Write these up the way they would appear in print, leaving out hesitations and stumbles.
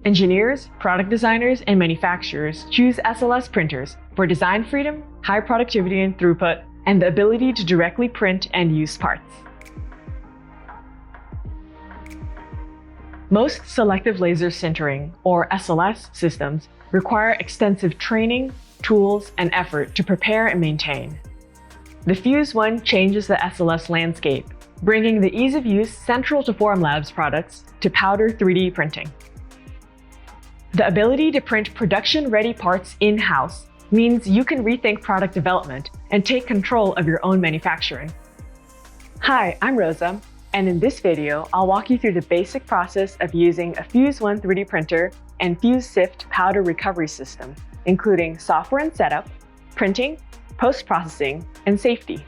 Engineers, product designers, and manufacturers choose SLS printers for design freedom, high productivity and throughput, and the ability to directly print and use parts. Most selective laser sintering, or SLS, systems require extensive training, tools, and effort to prepare and maintain. The Fuse One changes the SLS landscape, bringing the ease of use central to Formlabs products to powder 3D printing. The ability to print production-ready parts in-house means you can rethink product development and take control of your own manufacturing. Hi, I'm Rosa, and in this video, I'll walk you through the basic process of using a Fuse One 3D printer and Fuse Sift powder recovery system, including software and setup, printing, post-processing, and safety.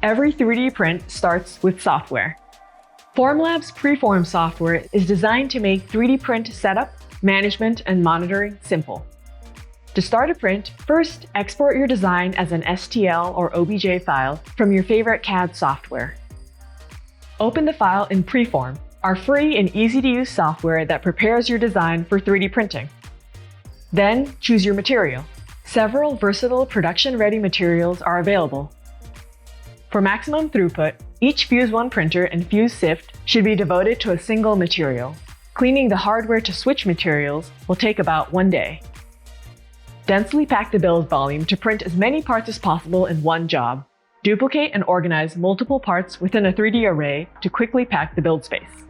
Every 3D print starts with software. Formlabs Preform software is designed to make 3D print setup, management, and monitoring simple. To start a print, first export your design as an STL or OBJ file from your favorite CAD software. Open the file in Preform, our free and easy-to-use software that prepares your design for 3D printing. Then choose your material. Several versatile production-ready materials are available. For maximum throughput, each Fuse One printer and Fuse Sift should be devoted to a single material. Cleaning the hardware to switch materials will take about 1 day. Densely pack the build volume to print as many parts as possible in one job. Duplicate and organize multiple parts within a 3D array to quickly pack the build space.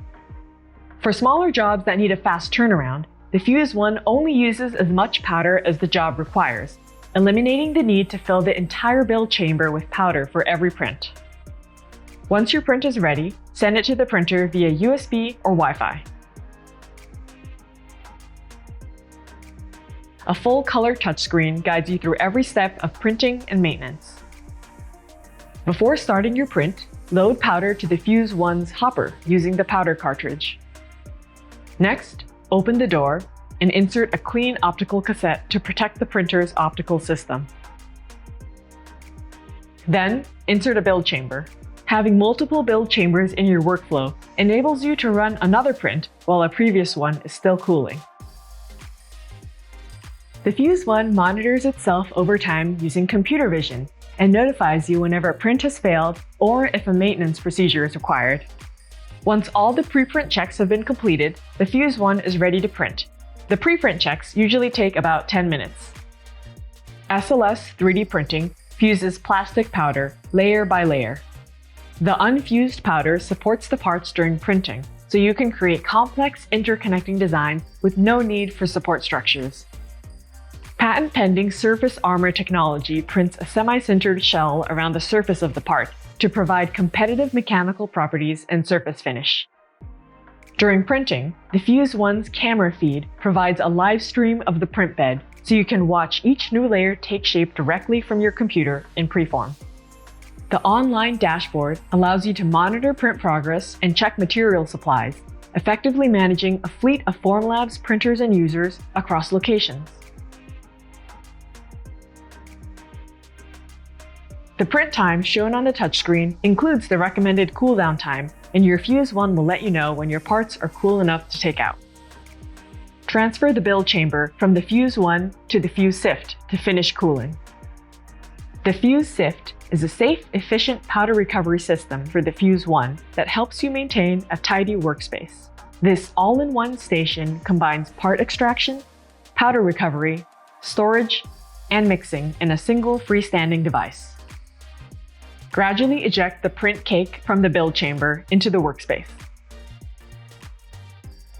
For smaller jobs that need a fast turnaround, the Fuse One only uses as much powder as the job requires, eliminating the need to fill the entire build chamber with powder for every print. Once your print is ready, send it to the printer via USB or Wi-Fi. A full-color touchscreen guides you through every step of printing and maintenance. Before starting your print, load powder to the Fuse One's hopper using the powder cartridge. Next, open the door and insert a clean optical cassette to protect the printer's optical system. Then, insert a build chamber. Having multiple build chambers in your workflow enables you to run another print while a previous one is still cooling. The Fuse One monitors itself over time using computer vision and notifies you whenever a print has failed or if a maintenance procedure is required. Once all the preprint checks have been completed, the Fuse One is ready to print. The preprint checks usually take about 10 minutes. SLS 3D printing fuses plastic powder layer by layer. The unfused powder supports the parts during printing, so you can create complex interconnecting designs with no need for support structures. Patent-pending surface armor technology prints a semi-sintered shell around the surface of the part to provide competitive mechanical properties and surface finish. During printing, the Fuse One's camera feed provides a live stream of the print bed, so you can watch each new layer take shape directly from your computer in Preform. The online dashboard allows you to monitor print progress and check material supplies, effectively managing a fleet of Formlabs printers and users across locations. The print time shown on the touchscreen includes the recommended cooldown time, and your Fuse One will let you know when your parts are cool enough to take out. Transfer the build chamber from the Fuse One to the Fuse Sift to finish cooling. The Fuse Sift is a safe, efficient powder recovery system for the Fuse One that helps you maintain a tidy workspace. This all-in-one station combines part extraction, powder recovery, storage, and mixing in a single freestanding device. Gradually eject the print cake from the build chamber into the workspace.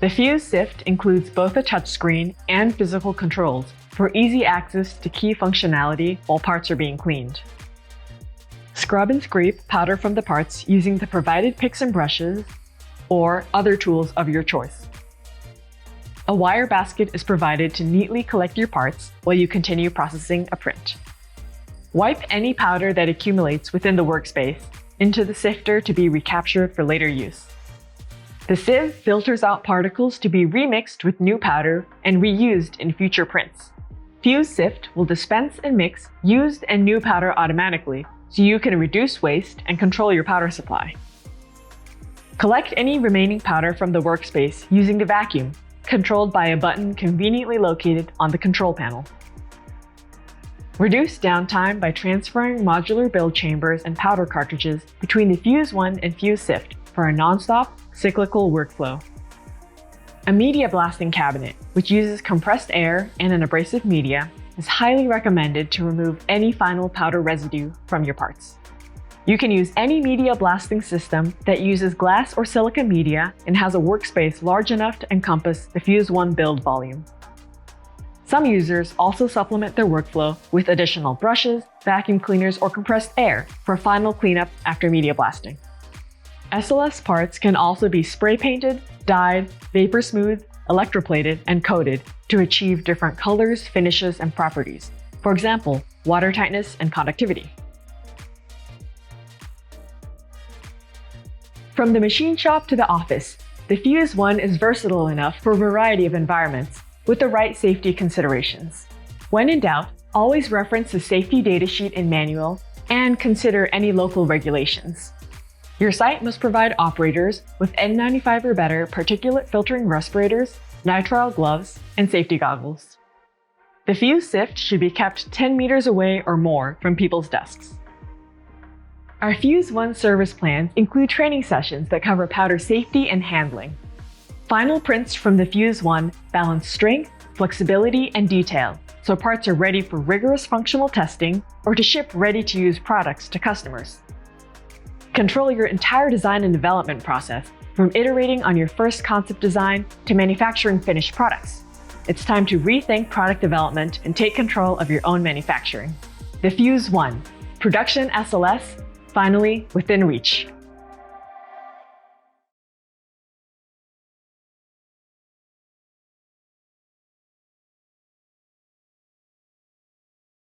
The Fuse Sift includes both a touchscreen and physical controls for easy access to key functionality while parts are being cleaned. Scrub and scrape powder from the parts using the provided picks and brushes or other tools of your choice. A wire basket is provided to neatly collect your parts while you continue processing a print. Wipe any powder that accumulates within the workspace into the sifter to be recaptured for later use. The sieve filters out particles to be remixed with new powder and reused in future prints. Fuse Sift will dispense and mix used and new powder automatically, so you can reduce waste and control your powder supply. Collect any remaining powder from the workspace using the vacuum, controlled by a button conveniently located on the control panel. Reduce downtime by transferring modular build chambers and powder cartridges between the Fuse 1 and Fuse Sift for a non-stop, cyclical workflow. A media blasting cabinet, which uses compressed air and an abrasive media, is highly recommended to remove any final powder residue from your parts. You can use any media blasting system that uses glass or silica media and has a workspace large enough to encompass the Fuse 1 build volume. Some users also supplement their workflow with additional brushes, vacuum cleaners, or compressed air for final cleanup after media blasting. SLS parts can also be spray painted, dyed, vapor smoothed, electroplated, and coated to achieve different colors, finishes, and properties. For example, water tightness and conductivity. From the machine shop to the office, the Fuse 1 is versatile enough for a variety of environments with the right safety considerations. When in doubt, always reference the safety datasheet and manual and consider any local regulations. Your site must provide operators with N95 or better particulate filtering respirators, nitrile gloves, and safety goggles. The Fuse Sift should be kept 10 meters away or more from people's desks. Our Fuse 1 service plans include training sessions that cover powder safety and handling. Final prints from the Fuse 1 balance strength, flexibility, and detail, so parts are ready for rigorous functional testing or to ship ready-to-use products to customers. Control your entire design and development process, from iterating on your first concept design to manufacturing finished products. It's time to rethink product development and take control of your own manufacturing. The Fuse 1, production SLS, finally within reach.